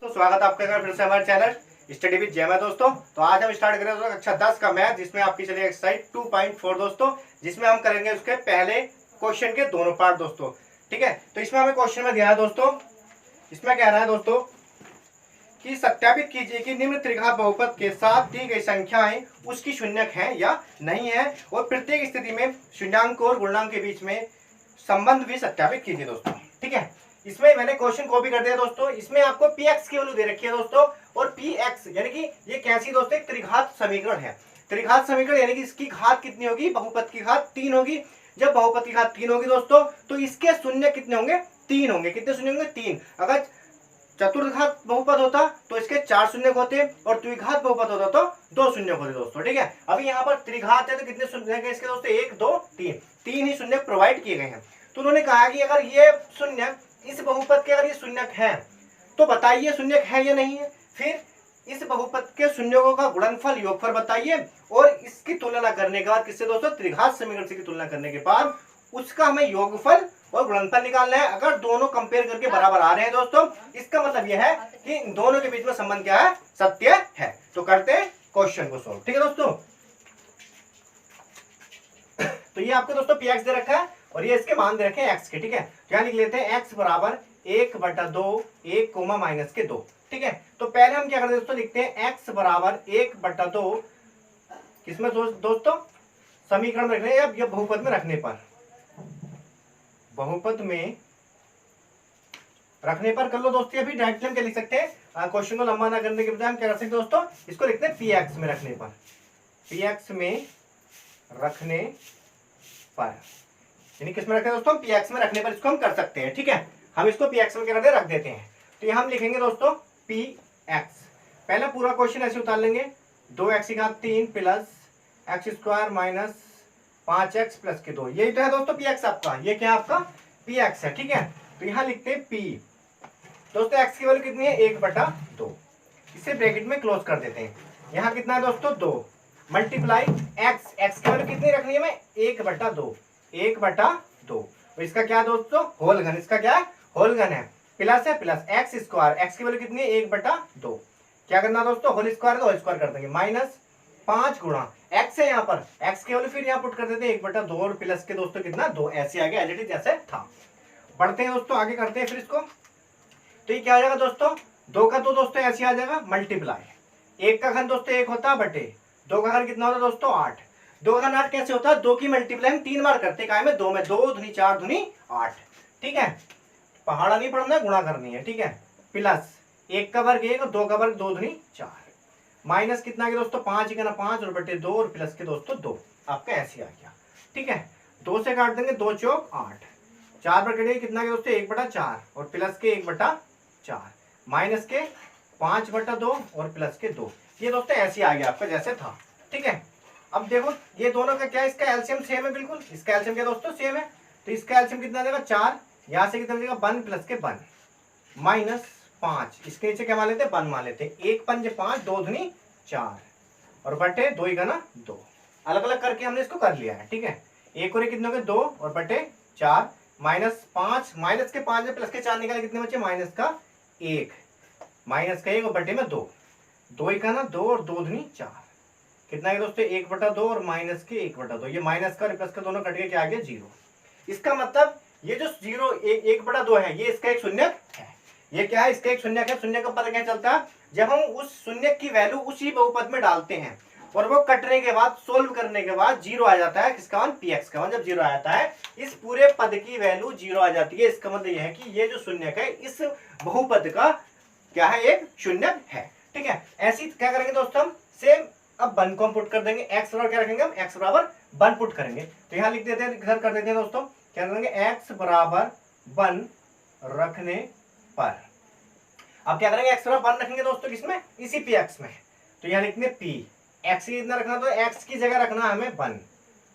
स्वागत है आपका फिर से हमारे चैनल स्टडी विद जय में दोस्तों। तो आज हम स्टार्ट करें दोस्तों कक्षा 10 का मैथ, जिसमें आपकी चलिए एक्सरसाइज 2.4 दोस्तों, जिसमें हम करेंगे उसके पहले क्वेश्चन के दोनों पार्ट दोस्तों। ठीक है, तो इसमें हमें क्वेश्चन में दिया है दोस्तों, इसमें कह रहा है दोस्तों कि सत्यापित कीजिए कि निम्न त्रिघात बहुपद के साथ दी गई संख्याएं उसकी शून्यक हैं या नहीं है, और प्रत्येक स्थिति में शून्याङ्क और गुणांक के बीच में संबंध भी सत्यापित कीजिए दोस्तों। ठीक है, इसमें मैंने क्वेश्चन कॉपी कर दिया दोस्तों। इसमें आपको px की वैल्यू दे रखी है दोस्तों, और px यानी कि ये कैसी दोस्तों, एक त्रिघात समीकरण है। त्रिघात समीकरण यानी कि इसकी घात कितनी होगी, बहुपद की घात 3 होगी। जब बहुपद की घात 3 होगी दोस्तों, तो इसके शून्य कितने होंगे, 3 होंगे। कितने शून्य होंगे, 3। अगर चतुर्घात बहुपद होता तो इसके 4 शून्य होते, और द्विघात बहुपद होता तो 2 शून्य होते दोस्तों। ठीक है, अभी यहाँ पर त्रिघात है तो कितने शून्य है इसके दोस्तों, 1 2 3, 3 ही शून्य प्रोवाइड किए गए हैं। तो उन्होंने कहा कि अगर ये शून्य इस बहुपद के अगर ये शून्यक है तो बताइए शून्यक है या नहीं है। फिर इस बहुपद के शून्यकों का गुणनफल योगफल बताइए, और इसकी तुलना करने के बाद किससे दोस्तों, त्रिघात समीकरण से की तुलना करने के बाद उसका हमें योगफल और गुणनफल निकालना है। अगर दोनों कंपेयर करके बराबर आ रहे हैं दोस्तों, इसका मतलब यह है कि इन दोनों के बीच में संबंध क्या है, सत्य है। तो करते हैं क्वेश्चन को सोल्व। ठीक है दोस्तों, तो ये आपको दोस्तों px दे रखा है और ये इसके मान दे रखे हैं x के। ठीक है, क्या लिख लेते हैं, x बराबर 1/2 1 माइनस के 2। ठीक है, तो पहले हम क्या करते हैं दोस्तों, लिखते हैं x बराबर 1/2 किसमें दोस्तों, समीकरण में रखने या बहुपद में रखने पर, बहुपद में रखने पर कर लो दोस्तों। अभी डायरेक्टली हम क्या लिख सकते हैं, क्वेश्चन को लंबा ना करने के बजाय हम क्या कर सकते हैं दोस्तों, इसको लिखते हैं px में रखने पर, px में रखने पर, यानी किस में रखते हैं दोस्तों, px में रखने पर इसको हम कर सकते हैं। ठीक है, हम इसको px में क्या करते हैं, रख देते हैं। तो यहाँ हम लिखेंगे दोस्तों px, पहला पूरा क्वेश्चन ऐसे उतार लेंगे, 2x की घात 3 plus x² minus 5x plus के 2, यही तो है दोस्तों px आपका, ये क्या आपका px है। ठीक है, तो यहाँ लिखते हैं p दोस्तों, x की वैल्यू कितनी है, 1/2, इसे ब्रैकेट में क्लोज कर देते हैं। यहाँ कितना है दोस्तों, 2 मल्टीप्लाई x की वैल्यू कितनी रखनी है, मैं 1/2, 1/2, तो इसका क्या दोस्तों, होल घन, इसका क्या है, होल घन है, प्लस है प्लस x², x की वैल्यू कितनी है, 1/2, क्या करना दोस्तों, होल स्क्वायर, होल स्क्वायर कर देंगे, माइनस 5 गुणा x है, यहाँ पर x की वैल्यू फिर यहाँ पुट कर देते हैं 1/2 और प्लस के दोस्तों कितना 2, ऐसे आगे एज इट इज जैसे था। बढ़ते हैं दोस्तों, आगे करते हैं फिर इसको। तो ये क्या आ जाएगा दोस्तों, 2 का 2 दोस्तों ऐसे आ जाएगा, मल्टीप्लाई 1 का घन दोस्तों 1 होता है बटे 2 का घन कितना होता है दोस्तों 8, 2 का घन 8 कैसे होता है, 2 की मल्टीप्लाई हम 3 बार करते हैं, काय में 2 में 2 दूनी 4 दूनी 8। ठीक है, पहाड़ा नहीं पढ़ना है, गुणा करनी है। ठीक है, प्लस 1 का वर्ग 1 और 2 का वर्ग 2 दूनी 4, माइनस कितना आ गया दोस्तों, 5 का ना 5 और बटे 2 और प्लस के दोस्तों 2, आपका ऐसे आ गया। ठीक है, 2 से काट देंगे, 2 चौक 8, 4 पर कटेगा कितना गया दोस्तों, 1/4 और प्लस के 1/4, माइनस के 5/2 और प्लस के 2, ये दोस्तों ऐसे आ गया आपका जैसे था। ठीक है, अब देखो ये दोनों का क्या, इसका एलसीएम सेम है, बिल्कुल इसका एलसीएम क्या दोस्तों सेम है, तो इसका एलसीएम कितना देगा 4, यहाँ से कितना देगा 1 प्लस के 1 माइनस 5, इसके नीचे क्या मान लेते हैं, 1 मान लेते हैं, 1 पंज 5 2 दूनी 4 और बटे 2 का ना 2, अलग अलग करके हमने इसको कर लिया है। ठीक है, 1 और 1 कितने हो गए 2 और बटे 4, माइनस 5, माइनस के 5 में प्लस के 4 निकाले, कितने बचे, माइनस का 1, माइनस का 1 और बटे में 2, 2 का ना 2 और 2 दूनी 4, कितना है दोस्तों 1/2 और माइनस के 1/2, ये माइनस का और प्लस का दोनों कट के क्या आ गया 0। इसका मतलब ये जो 0 1/2 है, ये इसका एक शून्यक है। ये क्या है, इसका एक शून्यक है। शून्यक का पता क्या चलता है, जब हम उस शून्यक की वैल्यू उसी बहुपद में डालते हैं और वो कटने के बाद सोल्व करने के बाद 0 आ जाता है, किसका मान, px का मान। जब 0 आ जाता है, इस पूरे पद की वैल्यू 0 आ जाती है, इसका मतलब यह है कि ये जो शून्यक है इस बहुपद का क्या है, एक शून्यक है। ठीक है, ऐसी क्या करेंगे दोस्तों हम, सेम अब 1 को हम पुट कर देंगे, x बराबर क्या रखेंगे हम, x बराबर 1 पुट करेंगे। तो यहाँ लिख देते हैं, इधर कर देते हैं दोस्तों, क्या करेंगे, x बराबर 1 रखने पर, अब क्या करेंगे, x बराबर 1 रखेंगे दोस्तों किसमें, इसी px में। तो यहाँ लिखेंगे p, x की कितना रखना, तो x की जगह रखना हमें 1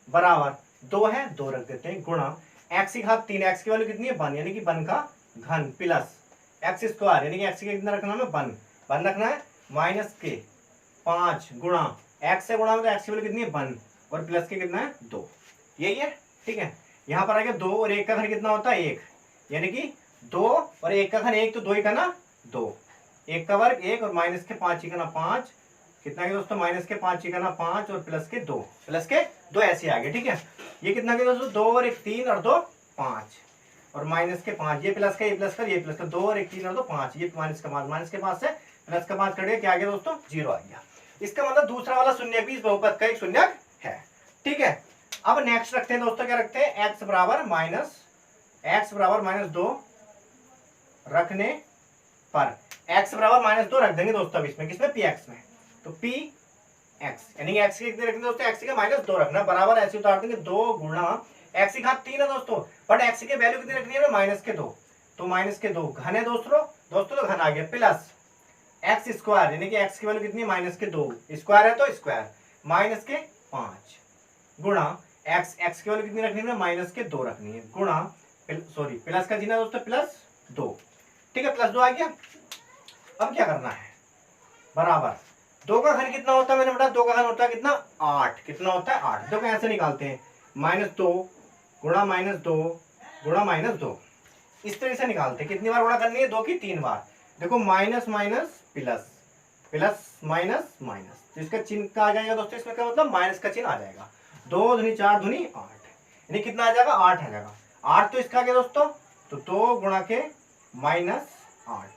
बराबर 2 है, 2 रख देते हैं, गुणा x की घात 3, x की वैल्यू कितनी है 1, यानी कि 1 का घन प्लस x², यानी कि x की कितना रखना हमें 1 रखना है, माइनस के 5 गुणा x से गुणा में, तो x की वैल्यू कितनी है 1 और प्लस के कितना है 2, यही है, ठीक है। यहाँ पर आ गया 2 और 1 का घन कितना होता है 1, यानी कि 2 और 1 का घन 1 तो 2 ही का ना 2, 1 का वर्ग 1 और माइनस के 5 ही का ना 5, कितना के दोस्तों माइनस के 5 ही का ना 5 और प्लस के 2 ऐसे आ गए, ठीक है। ये कितना के दोस्तों 2 और 1 3 और 2 5 और माइनस के 5, ये प्लस का ये प्लस का ये प्लस का 2 और 1 3 और 2 5, ये माइनस का 5, माइनस के 5 से प्लस का 5 कट गया, क्या आ गया दोस्तों 0 आ गया। इसका मतलब दूसरा वाला शून्यक भी इस बहुपद का एक शून्यक है, ठीक है। अब नेक्स्ट रखते हैं दोस्तों, क्या रखते हैं x बराबर माइनस 2 रखने पर, x बराबर माइनस 2 रख देंगे दोस्तों अब इसमें, किसमें px में, तो px यानी x के कितने रखने दोस्तों, x का माइनस 2 रखना, बराबर ऐसे उतार देंगे 2 गुणा x की घात 3 है दोस्तों, बट x की वैल्यू कितनी रखनी है माइनस के 2, तो माइनस के 2 घन है दोस्तों तो घन आ गया, प्लस एक्स स्क्वायर यानी कि x की वैल्यू कितनी है माइनस के 2, स्क्वायर है तो स्क्वायर माइनस के 5 गुणा x की वैल्यू कितनी रखनी है माइनस के 2 रखनी है, गुणा सॉरी प्लस का चिन्ह दोस्तों प्लस 2, ठीक है, प्लस 2 आ गया। अब क्या करना है, बराबर 2 का घन कितना होता है, मैंने बताया 2 का घन होता है कितना 8, कितना होता है 8, देखो ऐसे निकालते हैं माइनस 2 गुणा माइनस 2 गुणा माइनस 2, इस तरह से निकालते हैं, कितनी बार गुणा करनी है 2 की 3 बार, देखो minus minus plus plus minus minus, तो इसका चिन्ह क्या आ जाएगा दोस्तों, इसमें क्या मतलब माइनस का चिन्ह आ जाएगा, 2 दूनी 4 दूनी 8, यानी कितना आ जाएगा 8 आ जाएगा, 8 तो इसका आ गया दोस्तों, तो 2 गुणा के माइनस 8,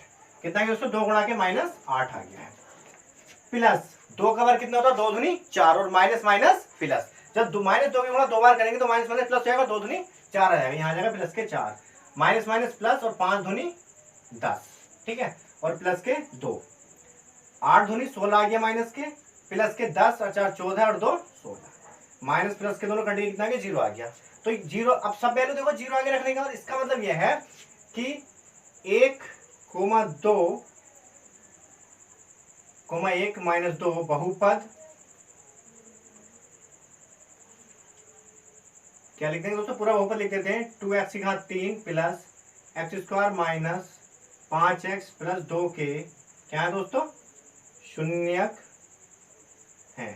कितना है दोस्तों 2 गुणा के माइनस 8 आ गया है, प्लस 2 का वर्ग कितना होता है 2 दूनी 4 और माइनस माइनस प्लस, जब माइनस 2 की गुणा 2 बार करेंगे तो माइनस माइनस प्लस हो जाएगा, 2 दूनी 4 आ जाएगा, यहाँ आ जाएगा प्लस के 4 माइनस माइनस प्लस और 5 दूनी 10, ठीक है, और प्लस के 2 8 दूनी 16 आ गया, माइनस के प्लस के 10 और 4 14 और 2 16, माइनस प्लस के दोनों कट गए, कितना आ गया 0 आ गया, तो 0, अब सब वैल्यू देखो 0 आगे रखने का, इसका मतलब यह है कि 1,2,1 माइनस 2 बहुपद, क्या लिख देंगे दोस्तों पूरा बहुपद लिख देते हैं, 2x की घात 3 plus x square minus 5x plus 2 के क्या है दोस्तों शून्यक है,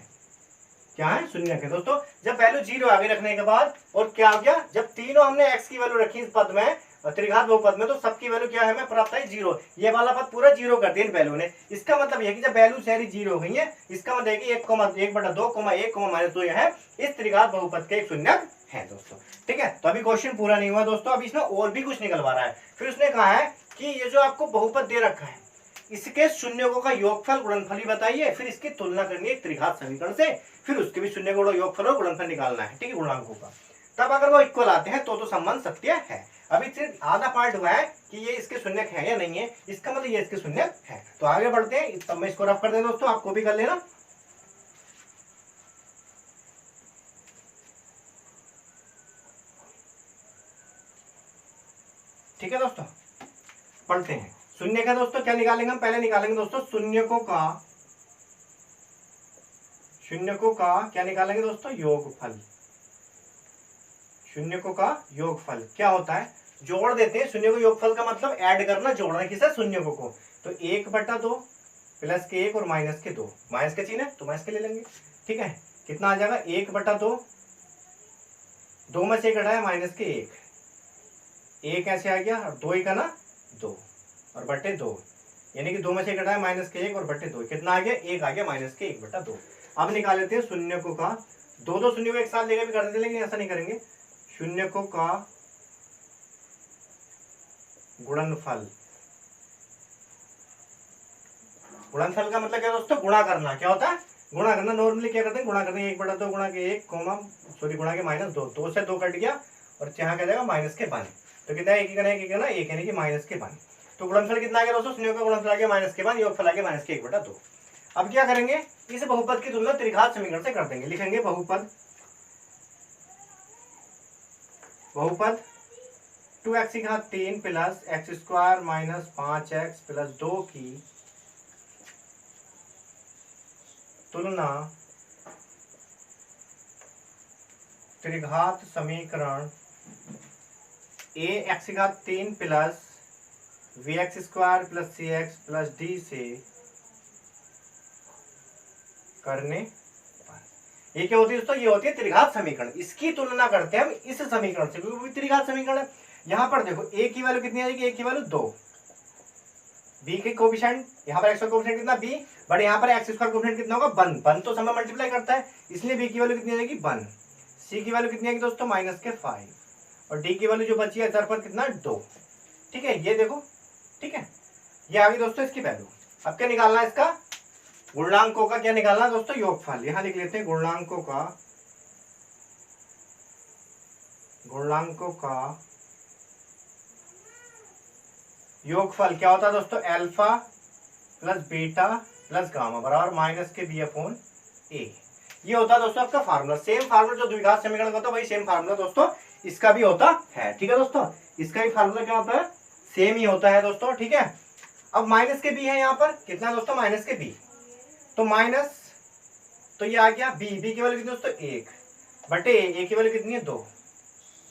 क्या है शून्यक है दोस्तों। जब वैल्यू 0 आगे रखने के बाद और क्या हो गया, जब तीनों हमने x की वैल्यू रखी इस पद में त्रिघात बहुपद में, तो सबकी वैल्यू क्या है हमें प्राप्त है 0, ये वाला पद पूरा 0 कर दिया इन वैल्यू ने, इसका मतलब यह कि जब वैल्यू सारी 0 हो गई है, इसका मतलब है कि 1,1/2,1, है इस त्रिघात बहुपद के एक शून्यक है दोस्तों, ठीक है। तो अभी क्वेश्चन पूरा नहीं हुआ दोस्तों, अभी इसमें और भी कुछ निकलवा रहा है, फिर उसने कहा है कि ये जो आपको बहुपद दे रखा है इसके शून्यों का योगफल गुणनफल ही बताइए, फिर इसकी तुलना करनी है त्रिघात समीकरण से, फिर उसके भी शून्य गुणों योगफल और गुणनफल निकालना है, ठीक है, गुणांकों का, तब अगर वो इक्वल आते हैं तो संबंध सत्य है। अभी सिर्फ आधा पार्ट हुआ है कि ये इसके शून्यक है या नहीं है, इसका मतलब ये इसके शून्यक है। तो आगे बढ़ते हैं, तब मैं इसको रफ कर दें दोस्तों, आपको भी कर लेना, ठीक है दोस्तों। पढ़ते हैं शून्य का दोस्तों, क्या निकालेंगे हम, पहले निकालेंगे दोस्तों शून्यकों का क्या निकालेंगे दोस्तों योगफल, शून्यकों का योगफल क्या होता है, जोड़ देते हैं, शून्य को योगफल का मतलब ऐड करना, जोड़ना किसे शून्यकों को, तो 1/2 प्लस के 1 और माइनस के 2, माइनस का चिन्ह है तो माइनस के ले लेंगे, ठीक है, कितना आ जाएगा 1/2, 2 में से 1 घटाया माइनस के 1 ऐसे आ गया, और 2 का ना 2 और बटे 2, यानी कि 2 में से 1 घटाया माइनस के 1 और बटे 2, कितना आ गया 1 आ गया माइनस के 1/2। अब निकाल लेते हैं शून्यकों का, दो शून्य को एक साथ लेकर भी कर देते, लेकिन ऐसा नहीं करेंगे, शून्यकों का गुणनफल, गुणनफल का मतलब क्या दोस्तों गुणा करना, क्या होता है गुणा करना, नॉर्मली क्या करते हैं गुणा करते हैं, 1/2 गुणा के 1 गुणा के -2, 2 से 2 कट गया और यहाँ क्या जाएगा माइनस के 1, तो कितना है 1 यानी कि माइनस के 1, तो गुणनफल कितना आ गया दोस्तों, शून्य का गुणनफल आ गया माइनस के 1, योगफल आ गया माइनस के 1/2। अब क्या करेंगे, इस बहुपद की तुलना त्रिघात समीकरण से कर देंगे, लिखेंगे बहुपद 2x की घात 3 plus x square minus 5x plus 2 की तुलना त्रिघात समीकरण x की घात 3 plus vx square plus cx plus d से करने पर, ये क्या होती है दोस्तों, ये होती है त्रिघात समीकरण। इसकी तुलना करते हैं हम इस समीकरण से, क्योंकि वो भी त्रिघात समीकरण है। यहाँ पर देखो a की वैल्यू कितनी आएगी, a की वैल्यू 2, b के कोफिशिएंट, यहाँ पर x का कोफिशिएंट कितना b, बट यहाँ पर x स्क्वायर कोफिशिएंट कितना होगा 1, 1 तो समय मल्टीप्लाई करता है, इसलिए b की वैल्यू कितनी आएगी 1, c की वैल्यू कितनी आएगी दोस्तों -5, और d की वैल्यू जो बची है चर पर कितना 2। ठीक है, ये देखो, ठीक है, ये आ गई दोस्तों इसकी वैल्यू। अब क्या निकालना है इसका, गुणांकों का क्या निकालना है दोस्तों, योगफल। यहां लिख लेते हैं गुणांकों का योगफल क्या होता है दोस्तों, alpha plus beta plus gamma बराबर माइनस के b अपॉन a। ये होता है दोस्तों आपका फार्मूला। सेम फार्मूला जो द्विघात समीकरण का होता है वही सेम फार्मूला दोस्तों इसका भी होता है। ठीक है दोस्तों, इसका भी फार्मूला क्या होता है, सेम ही होता है दोस्तों। ठीक है, अब माइनस के b है यहाँ पर कितना दोस्तों, माइनस के b, तो माइनस, तो ये आ गया b, b की वैल्यू कितनी दोस्तों 1 बटे a की वैल्यू कितनी है 2।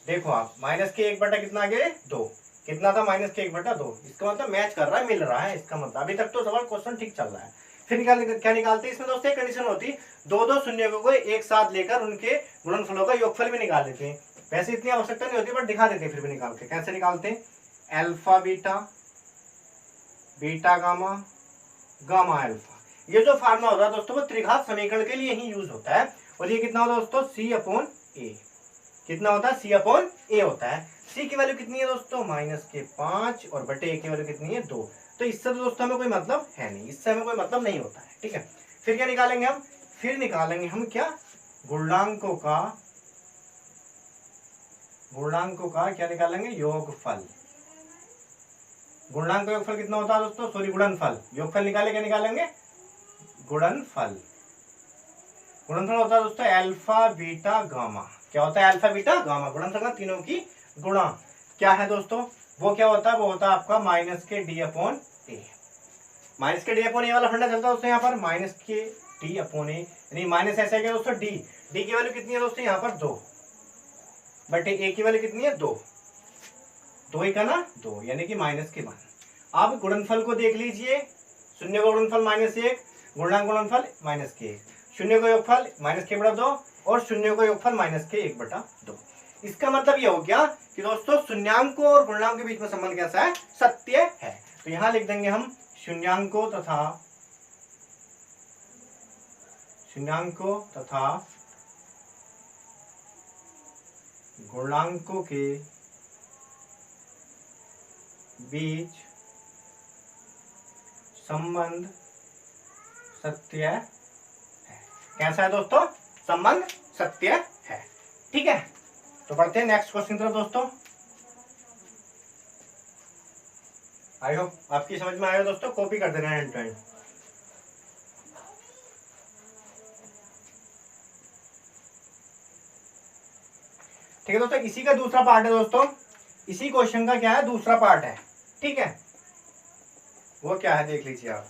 देखो आप माइनस के 1 बटा कितना आ गया 2, कितना था माइनस के 1 बटा 2। इसका मतलब मैच कर रहा है, मिल रहा है, इसका मतलब अभी तक तो सवाल क्वेश्चन ठीक चल रहा है। फिर क्या निकालते हैं इसमें दोस्तों, एक कंडीशन होती, दो शून्य को एक साथ लेकर उनके गुणनफलों का योगफल भी निकाल लेते हैं। वैसे इतनी आवश्यकता नहीं होती, बट दिखा देते हैं फिर भी निकाल के। कैसे निकालते हैं, alpha beta, beta gamma, gamma alpha. ये जो फार्मूला होता है दोस्तों वो त्रिघात समीकरण के लिए ही यूज होता है। और ये कितना होता है दोस्तों, c अपॉन a, कितना होता है c अपॉन a होता है। c की वैल्यू कितनी है दोस्तों, -5, और बटे a की वैल्यू कितनी है 2। तो इससे तो दोस्तों हमें कोई मतलब है नहीं, इससे हमें कोई मतलब नहीं होता है। ठीक है, फिर क्या निकालेंगे हम, फिर निकालेंगे हम क्या, गुणांकों का क्या निकालेंगे, योगफल। गुणांक का योगफल कितना होता है दोस्तों, सॉरी गुणनफल, योगफल निकाले क्या निकालेंगे, गुणनफल। गुणनफल होता है दोस्तों अल्फा बीटा गामा। क्या होता है, अल्फा बीटा गामा, गुणनफल का तीनों की गुणा क्या है दोस्तों, वो क्या होता है, वो होता है आपका माइनस के डी अपॉन ए। माइनस के डी अपॉन ए वाला फंडा चलता है दोस्तों यहाँ पर, माइनस के डी अपॉन ए, यानी माइनस ऐसा है क्या दोस्तों, डी, डी की वैल्यू कितनी है दोस्तों यहाँ पर 2, बटे ए की वैल्यू कितनी है 2, 2 ही का ना 2, यानी कि माइनस के 1। अब गुणनफल को देख लीजिए, शून्य का गुणनफल -1, गुणांक गुणनफल -1, शून्य का योगफल -k/2, और शून्य का योगफल -k/1/2। इसका मतलब ये हो गया कि दोस्तों शून्यांकों और गुणांक के बीच में संबंध कैसा है, सत्य है। तो यहां लिख देंगे हम शून्यांकों तथा गुणांकों के बीच संबंध सत्य है। कैसा है दोस्तों, संबंध सत्य है। ठीक है, तो बढ़ते हैं नेक्स्ट क्वेश्चन तरफ दोस्तों। आई होप आपकी समझ में आएगा दोस्तों, कॉपी कर देना हैंड टू हैंड। ठीक है दोस्तों, इसी का दूसरा पार्ट है दोस्तों, इसी क्वेश्चन का क्या है, दूसरा पार्ट है। ठीक है, वो क्या है देख लीजिए आप।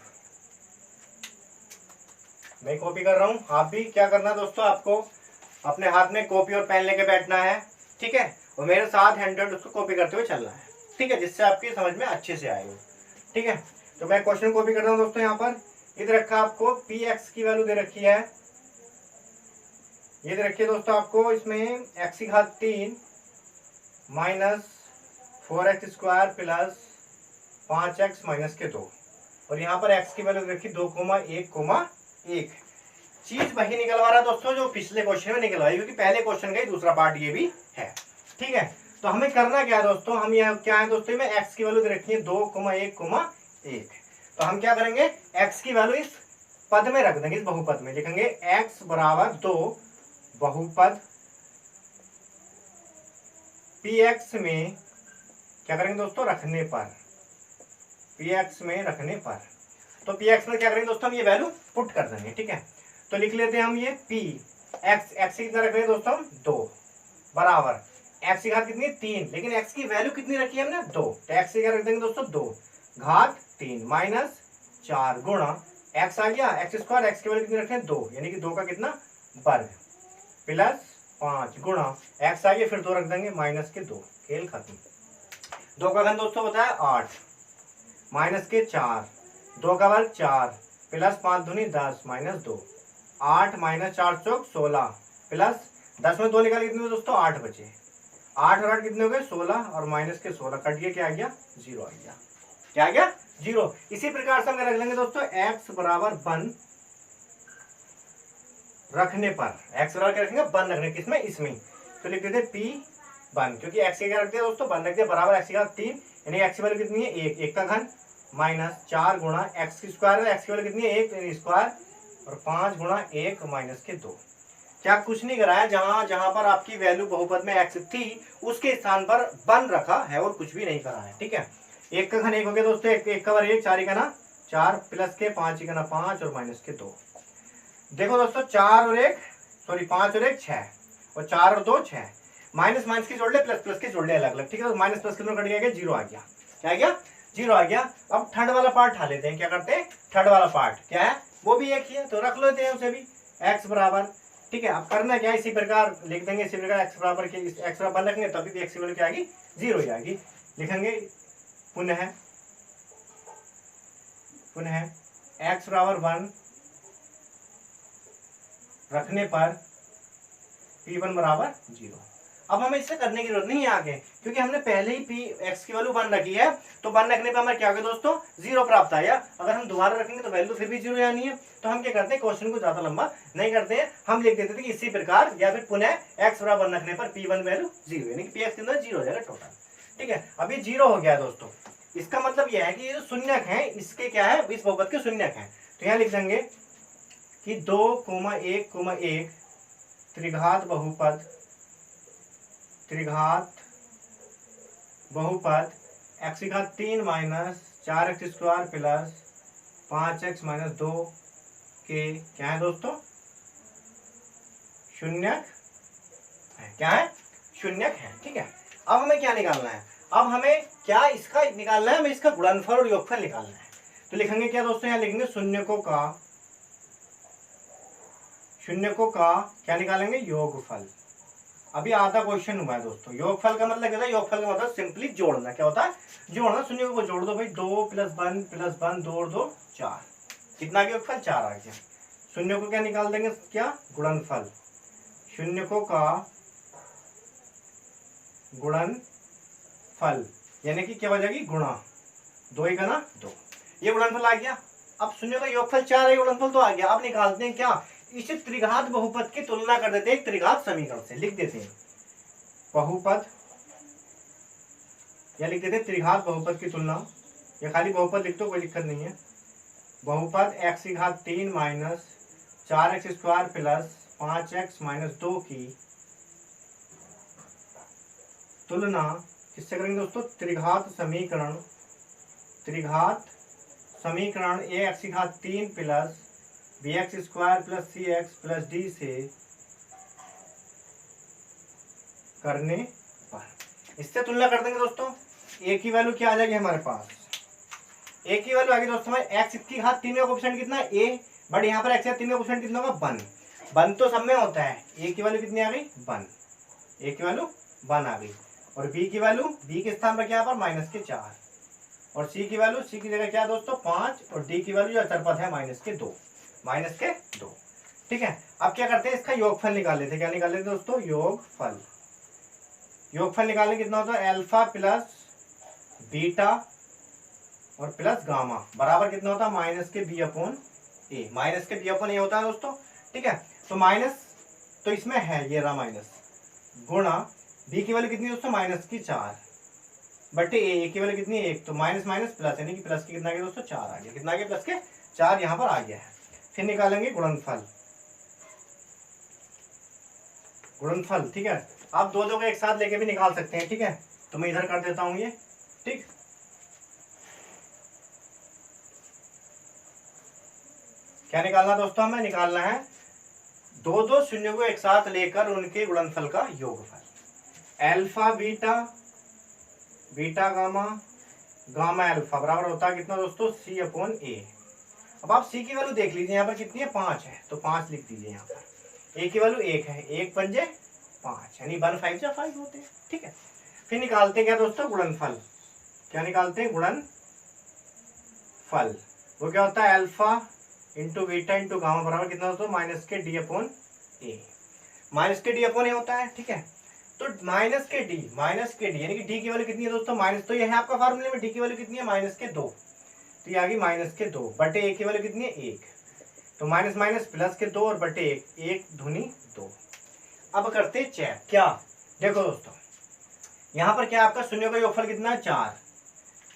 मैं कॉपी कर रहा हूं, आप भी क्या करना है दोस्तों, आपको अपने हाथ में कॉपी और पेन लेके बैठना है। ठीक है, और मेरे साथ हैंड उसको कॉपी करते हुए चलना है। ठीक है, जिससे आपकी समझ में अच्छे से आएगा। ठीक है, तो मैं क्वेश्चन कॉपी कर रहा हूं दोस्तों। यहाँ पर इधर रखा आपको px की वैल्यू दे रखी है, ये दे रखी है दोस्तों आपको, इसमें x की घात 3 -4x² प्लस 5x माइनस के 2, और यहाँ पर x की वैल्यू दे रखी 2,1,1। चीज वही निकलवा रहा है दोस्तों जो पिछले क्वेश्चन में निकलवाई, क्योंकि पहले क्वेश्चन का ही दूसरा पार्ट ये भी है। ठीक है, तो हमें करना क्या है दोस्तों, हम यहाँ क्या है दोस्तों में x की वैल्यू दे रखी है 2,1,1। तो हम क्या करेंगे, x की वैल्यू इस पद में रख देंगे, इस बहुपद में लिखेंगे x बराबर 2 बहुपद px में क्या करेंगे दोस्तों, रखने पर, px में रखने पर। तो px में क्या करेंगे दोस्तों, हम ये वैल्यू पुट कर देंगे। ठीक है, तो लिख लेते हैं हम ये p x कितना रख रहे हैं दोस्तों, 2 बराबर x की घात कितनी है 3, लेकिन x की वैल्यू कितनी रखी है हमने 2, तो x की क्या रख देंगे दोस्तों 2 घात 3 -4 गुणा x आ गया x स्क्वायर, x की वैल्यू कितनी रखे हैं 2, यानी कि 2 का कितना वर्ग, प्लस 5 गुणा x आ गया, फिर 2 रख देंगे -2, खेल खत्म। 2 का घन दोस्तों बताया 8 -4, 2 का वर्ग 4 प्लस 5 दूनी 10 -2, 8 माइनस 4 चौक 16 प्लस 10 में 2 निकाल कितने हुए दोस्तों 8 बचे। 8 और 8 कितने हो गए 16 और माइनस के 16 कट गया, क्या आ गया 0 आ गया। क्या आ गया 0। इसी प्रकार से हम रख लेंगे दोस्तों x बराबर 1 रखने पर, x बराबर क्या रखेंगे 1 रखने, किसमें इसमें, तो लिख देते p 1 क्योंकि x क्या रख दिया दोस्तों 1 रख दिया बराबर x की घात 3 यानी x की वैल्यू कितनी है 1, 1 का घन माइनस 4 गुणा x की स्क्वायर है, x की वैल्यू कितनी है 1 यानी स्क्वायर और 5 गुणा 1 माइनस के 2। क्या कुछ नहीं कराया, जहां जहां पर आपकी वैल्यू बहुपद में x थी उसके स्थान पर 1 रखा है और कुछ भी नहीं करा है। ठीक है, 1 का घन 1 हो गया दोस्तों, 1 का वर 1, 4 का ना 4 प्लस के 5 का ना 5 और माइनस के 2। देखो दोस्तों 4 और 1 सॉरी 5 और 1 6 और 4 और 2 6, माइनस माइनस के जोड़ ले प्लस प्लस के जोड़ ले अलग अलग। ठीक है, माइनस प्लस के दोनों कट गया 0 आ गया। क्या आ गया 0 आ गया। अब थर्ड वाला पार्ट उठा लेते हैं, क्या करते हैं थर्ड वाला पार्ट क्या है वो भी एक ही है तो रख लेते हैं उसे भी x बराबर। ठीक है, अब करना क्या है इसी प्रकार लिख देंगे, इसी प्रकार x बराबर के x बराबर रखेंगे तभी भी x की वैल्यू क्या आएगी 0 ही आएगी। लिखेंगे पुनः x बराबर 1 रखने पर p1 बराबर 0। अब हमें इससे करने की जरूरत नहीं है आगे, क्योंकि हमने पहले ही x की वैल्यू 1 रखी है, तो 1 रखने पर हमें क्या होगा दोस्तों 0 प्राप्त आया। अगर हम दोबारा रखेंगे तो वैल्यू फिर भी 0 आनी है, तो हम क्या करते हैं क्वेश्चन को ज्यादा लंबा नहीं करते हैं, हम लिख देते थे कि इसी प्रकार या फिर पुनः x बराबर 1 रखने पर p1 वैल्यू 0 यानी कि px के अंदर 0 हो जाएगा टोटल। ठीक है, अभी 0 हो गया दोस्तों, इसका मतलब यह है कि ये जो शून्यक है इसके क्या है इस बहुपद के शून्यक है। तो यहाँ लिख देंगे कि 2,1,1 त्रिघात बहुपद x की घात 3 minus 4x square plus 5x minus 2 के क्या है दोस्तों शून्यक है। क्या है शून्यक है। ठीक है, अब हमें क्या निकालना है, अब हमें क्या इसका निकालना है, हमें इसका गुणनफल और योगफल निकालना है। तो लिखेंगे क्या दोस्तों, यहाँ लिखेंगे शून्यकों का क्या निकालेंगे योगफल। अभी आधा क्वेश्चन हुआ है दोस्तों। योगफल का मतलब क्या होता है, योगफल का मतलब सिंपली जोड़ना। क्या होता है जोड़ना, शून्य को जोड़ दो भाई, 2 + 1 + 1 2 और 2 4, कितना का योगफल 4 आ गया। शून्य को क्या निकाल देंगे क्या गुणनफल, शून्यकों का गुणनफल यानी कि क्या हो जाएगी गुणा 2 × 2, ये गुणनफल आ गया। अब शून्य का योगफल 4 है, गुणनफल तो आ गया। अब निकालते हैं क्या, इसे त्रिघात बहुपद की तुलना कर देते हैं त्रिघात समीकरण से। लिख देते हैं बहुपद या लिख देते हैं त्रिघात बहुपद की तुलना, या खाली बहुपद लिख दो कोई दिक्कत नहीं है। बहुपद x की घात 3 minus 4x square plus 5x minus 2 की तुलना किससे करेंगे दोस्तों, त्रिघात समीकरण ax की घात 3 plus bx square plus cx plus d से करने पर। इससे तुलना कर देंगे दोस्तों, a की वैल्यू क्या आ जाएगी हमारे पास, a की वैल्यू आ गई दोस्तों हमारे x की घात 3 का कोएफिशिएंट कितना है a, बट यहाँ पर x की घात 3 का कोएफिशिएंट कितना होगा 1 तो सब में होता है। a की वैल्यू कितनी आ गई 1, a की वैल्यू 1 आ गई, और b की वैल्यू b के स्थान पर क्या पर -4, और c की वैल्यू c की जगह क्या है दोस्तों 5, और d की वैल्यू जो अचर पद है -2। ठीक है, अब क्या करते हैं इसका योगफल निकाल लेते हैं। क्या निकाल लेते हैं दोस्तों योगफल निकालने कितना होता है, अल्फा प्लस बीटा और प्लस गामा बराबर कितना होता है -b/a, -b/a होता है दोस्तों। ठीक है, तो माइनस तो इसमें है ये रहा माइनस, गुणा b की वैल्यू कितनी दोस्तों -4 बटे a की वैल्यू कितनी है 1, तो माइनस माइनस प्लस यानी कि प्लस की कितना गया दोस्तों 4 आ गया। कितना गया प्लस के 4 यहाँ पर आ गया है। फिर निकालेंगे गुणनफल। ठीक है, आप दो को एक साथ लेके भी निकाल सकते हैं। ठीक है, तो मैं इधर कर देता हूं ये। ठीक, क्या निकालना दोस्तों, हमें निकालना है दो शून्य को एक साथ लेकर उनके गुणनफल का योगफल। अल्फा बीटा गामा अल्फा बराबर होता है कितना दोस्तों c/a। अब आप c की वैल्यू देख लीजिए, यहाँ पर कितनी है 5 है, तो 5 लिख दीजिए। यहाँ पर a की वैल्यू 1 है, 1 × 5 यानी 1 5 × 5 होते हैं। ठीक है, फिर निकालते हैं क्या दोस्तों गुणनफल। क्या निकालते हैं गुणनफल, वो क्या होता है alpha into beta into gamma बराबर कितना दोस्तों माइनस के डी अपॉन ए। माइनस के डी अपॉन ए होता है, ठीक है। तो माइनस के डी यानी कि डी की वैल्यू कितनी है दोस्तों माइनस, तो ये है आपका फार्मूले में डी की वैल्यू कितनी है माइनस के 2, तो ये आ गई माइनस के 2 बटे ए की वैल्यू कितनी है 1, तो माइनस माइनस प्लस के 2 और बटे 1 दूनी 2। अब करते चेक, क्या देखो दोस्तों यहाँ पर क्या आपका शून्य का योगफल कितना है 4,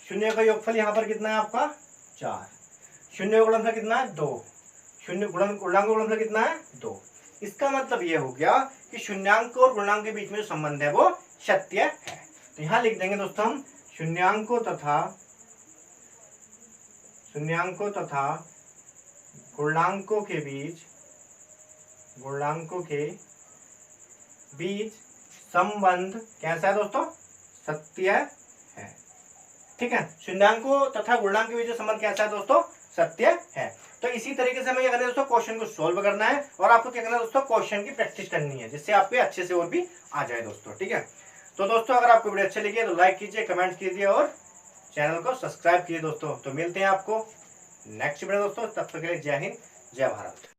शून्य का योगफल यहाँ पर कितना है आपका 4, शून्य का गुणनफल कितना है 2, शून्य पूर्णांक का गुणनफल कितना है 2। इसका मतलब ये हो गया कि शून्यांक और पूर्णांक के बीच में जो संबंध है वो सत्य है। तो यहाँ लिख देंगे दोस्तों हम शून्यांकों तथा पूर्णांकों के बीच संबंध कैसा है दोस्तों सत्य है, ठीक है। शून्यांकों तथा गुणांक के बीच में संबंध कैसा है दोस्तों सत्य है। तो इसी तरीके से हमें क्या करना है दोस्तों क्वेश्चन को सोल्व करना है और आपको क्या करना है दोस्तों क्वेश्चन की प्रैक्टिस करनी है जिससे आपके अच्छे से और भी आ जाए दोस्तों, ठीक है। तो दोस्तों अगर आपको वीडियो अच्छी लगी है तो लाइक कीजिए, कमेंट कीजिए और चैनल को सब्सक्राइब कीजिए दोस्तों। तो मिलते हैं आपको नेक्स्ट वीडियो दोस्तों, तब तक के लिए जय हिंद जय भारत।